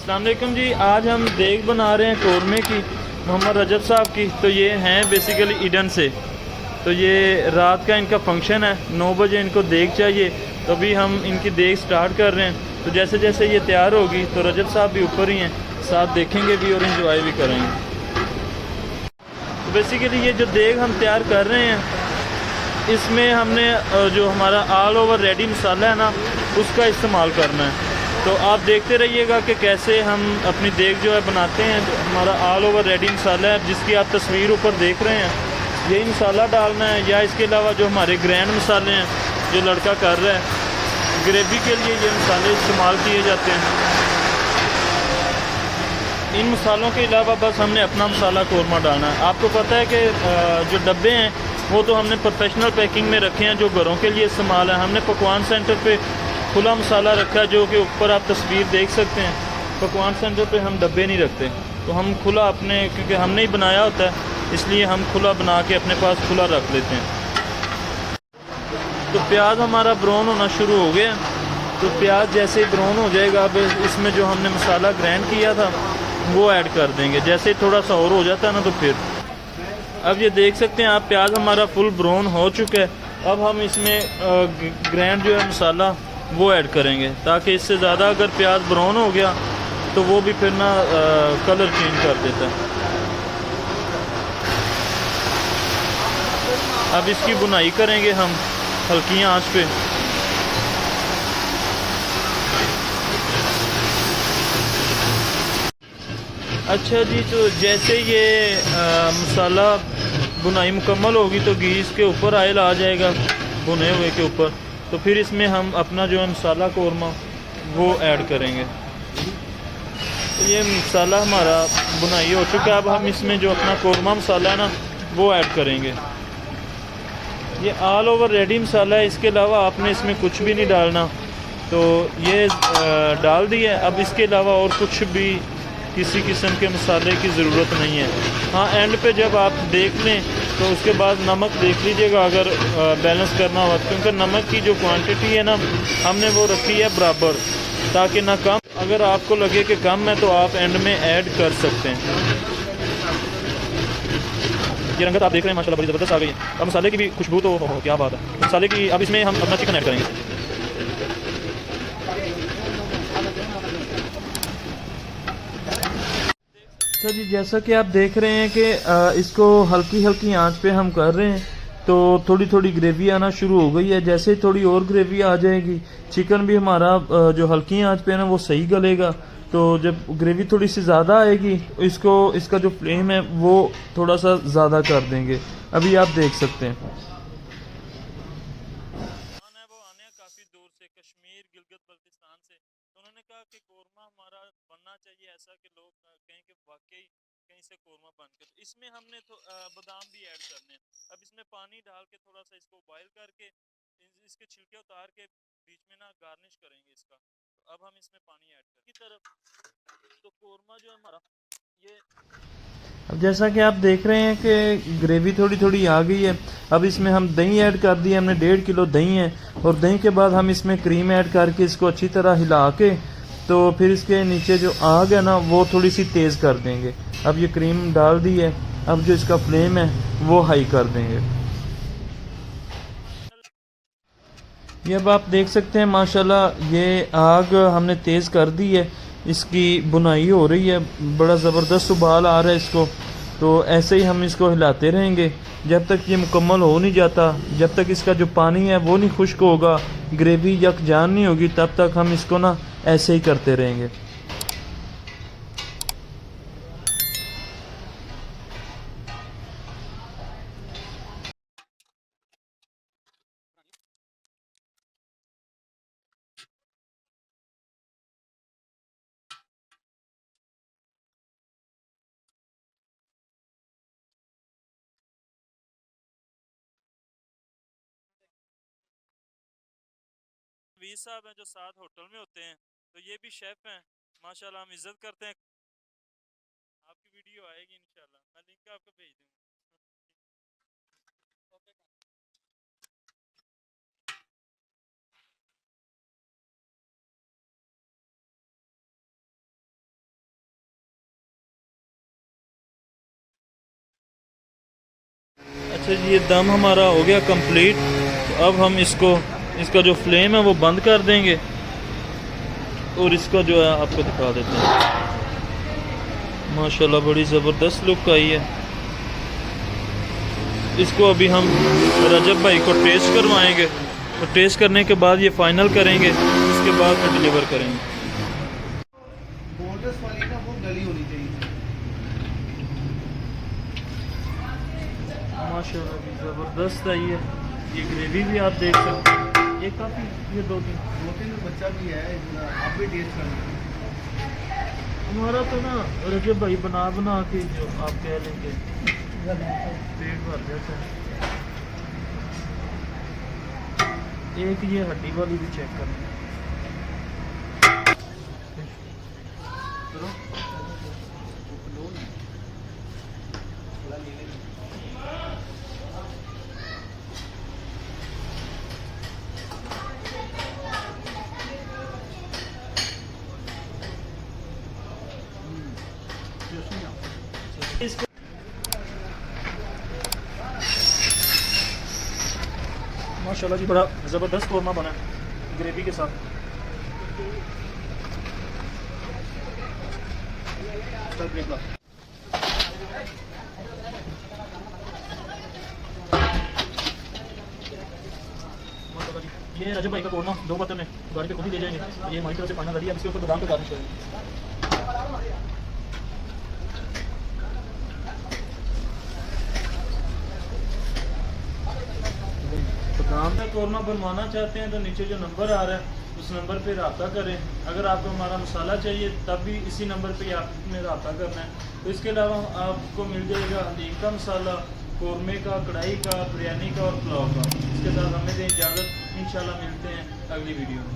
अस्सलाम वालेकुम जी। आज हम देग बना रहे हैं कौरमे की, मोहम्मद रजब साहब की। तो ये हैं बेसिकली ईडन से। तो ये रात का इनका फंक्शन है, 9 बजे इनको देग चाहिए। तो अभी हम इनकी देग स्टार्ट कर रहे हैं। तो जैसे जैसे ये तैयार होगी तो रजब साहब भी ऊपर ही हैं, साथ देखेंगे भी और इंजॉय भी करेंगे। तो बेसिकली ये जो देग हम तैयार कर रहे हैं, इसमें हमने जो हमारा ऑल ओवर रेडी मसाला है ना, उसका इस्तेमाल करना है। तो आप देखते रहिएगा कि कैसे हम अपनी देग जो है बनाते हैं। तो हमारा ऑल ओवर रेडी मसाला है, जिसकी आप तस्वीर ऊपर देख रहे हैं, यही मसाला डालना है। या इसके अलावा जो हमारे ग्रैंड मसाले हैं, जो लड़का कर रहा है, ग्रेवी के लिए ये मसाले इस्तेमाल किए जाते हैं। इन मसालों के अलावा बस हमने अपना मसाला कौरमा डालना है। आपको पता है कि जो डब्बे हैं वो तो हमने प्रोफेशनल पैकिंग में रखे हैं, जो घरों के लिए इस्तेमाल है। हमने पकवान सेंटर पे खुला मसाला रखा है, जो कि ऊपर आप तस्वीर देख सकते हैं। पकवान सेंटर पे हम डब्बे नहीं रखते, तो हम खुला अपने, क्योंकि हमने ही बनाया होता है, इसलिए हम खुला बना के अपने पास खुला रख लेते हैं। तो प्याज हमारा ब्राउन होना शुरू हो गया। तो प्याज जैसे ही ब्राउन हो जाएगा, अब इसमें जो हमने मसाला ग्राइंड किया था वो ऐड कर देंगे। जैसे ही थोड़ा सा और हो जाता है ना, तो फिर अब ये देख सकते हैं आप, प्याज हमारा फुल ब्राउन हो चुका है। अब हम इसमें ग्राइंड जो है मसाला वो ऐड करेंगे, ताकि इससे ज़्यादा अगर प्याज ब्राउन हो गया तो वो भी फिर ना कलर चेंज कर देता है। अब इसकी बुनाई करेंगे हम हल्की आंच पे। अच्छा जी, तो जैसे ये मसाला बुनाई मुकम्मल होगी तो गैस के ऊपर ऑयल आ जाएगा भुने हुए के ऊपर। तो फिर इसमें हम अपना जो है मसाला कौरमा वो ऐड करेंगे। तो ये मसाला हमारा बुनाई हो चुका है। अब हम इसमें जो अपना कौरमा मसाला है ना, वो ऐड करेंगे। ये ऑल ओवर रेडी मसाला है, इसके अलावा आपने इसमें कुछ भी नहीं डालना। तो ये डाल दिया। अब इसके अलावा और कुछ भी किसी किस्म के मसाले की ज़रूरत नहीं है। हाँ, एंड पे जब आप देख लें तो उसके बाद नमक देख लीजिएगा, अगर बैलेंस करना हो, क्योंकि नमक की जो क्वांटिटी है ना, हमने वो रखी है बराबर, ताकि ना कम, अगर आपको लगे कि कम है तो आप एंड में ऐड कर सकते हैं। ये रंगत आप देख रहे हैं माशाल्लाह बड़ी ज़बरदस्त आ गई है। अब मसाले की भी खुशबू तो हो, क्या बात है मसाले की। अब इसमें हम अपना चिकन ऐड करेंगे। अच्छा जी, जैसा कि आप देख रहे हैं कि इसको हल्की हल्की आंच पे हम कर रहे हैं। तो थोड़ी थोड़ी ग्रेवी आना शुरू हो गई है। जैसे ही थोड़ी और ग्रेवी आ जाएगी, चिकन भी हमारा जो हल्की आंच पे है ना, वो सही गलेगा। तो जब ग्रेवी थोड़ी सी ज़्यादा आएगी, इसका जो फ्लेम है वो थोड़ा सा ज़्यादा कर देंगे। अभी आप देख सकते हैं वो आने हैं काफ़ी दूर से, कश्मीर गिलगित बल्तिस्तान से। तो उन्होंने कहा कि कौरमा हमारा बनना चाहिए ऐसा कि लोग कहें कि वाकई कहीं से कौरमा बन के। तो इसमें हमने तो बादाम भी ऐड करने हैं। अब इसमें पानी डाल के थोड़ा सा इसको बॉईल करके इसके छिलके उतार के बीच में ना गार्निश करेंगे इसका। तो अब हम इसमें पानी ऐड करें की तरफ। तो कौरमा जो है हमारा ये, अब जैसा कि आप देख रहे हैं कि ग्रेवी थोड़ी थोड़ी आ गई है। अब इसमें हम दही ऐड कर दी, हमने 1.5 किलो दही है। और दही के बाद हम इसमें क्रीम ऐड करके इसको अच्छी तरह हिला के, तो फिर इसके नीचे जो आग है ना, वो थोड़ी सी तेज़ कर देंगे। अब ये क्रीम डाल दी है, अब जो इसका फ्लेम है वो हाई कर देंगे। ये अब आप देख सकते हैं माशाल्लाह, ये आग हमने तेज़ कर दी है, इसकी बुनाई हो रही है, बड़ा ज़बरदस्त उबाल आ रहा है इसको। तो ऐसे ही हम इसको हिलाते रहेंगे जब तक ये मुकम्मल हो नहीं जाता। जब तक इसका जो पानी है वो नहीं खुश्क होगा, ग्रेवी यकजान नहीं होगी, तब तक हम इसको ना ऐसे ही करते रहेंगे। 20 साहब हैं जो साथ होटल में होते हैं, तो ये भी शेफ़ हैं माशाल्लाह, हम इज़्ज़त करते हैं। आपकी वीडियो आएगी इंशाल्लाह, मैं लिंक आपको भेज दूँगा। अच्छा जी, ये दम हमारा हो गया कंप्लीट। तो अब हम इसका जो फ्लेम है वो बंद कर देंगे और इसका जो है आपको दिखा देते हैं। माशाल्लाह बड़ी ज़बरदस्त लुक आई है। इसको अभी हम रजब भाई को टेस्ट करवाएंगे, तो टेस्ट करने के बाद ये फाइनल करेंगे, उसके बाद में डिलीवर करेंगे। बोनलेस वाली ना वो गली होनी चाहिए। माशाल्लाह भी ज़बरदस्त आई है। ये ग्रेवी भी आप देख सकते हैं, ये काफ़ी, ये दो तीन बच्चा भी है, आप भी टेस्ट करना। हमारा तो ना रजब भाई बना के जो आप कह लेंगे पेट भर जाता है। एक ये हड्डी वाली भी चेक करनी है। इसको माशाल्लाह जी बड़ा ज़बरदस्त कौरमा बना है ग्रेवी के साथ। ये रजब भाई का कौरमा 2 बर्तन में गाड़ी पे खुद ही ले जाएंगे। ये हमारी तरफ से फाइनल रेडी है। इसके ऊपर बादाम पे गार्निश करेंगे। नाम में कौरमा बनवाना चाहते हैं तो नीचे जो नंबर आ रहा है उस नंबर पे रब्ता करें। अगर आपको हमारा मसाला चाहिए तब भी इसी नंबर पे आपने रब्ता करना है। तो इसके अलावा आपको मिल जाएगा हलीम का मसाला, कौरमे का, कढ़ाई का, बिरयानी का और पुलाव का। इसके साथ हमें दें इजाज़त। इंशाल्लाह मिलते हैं अगली वीडियो में।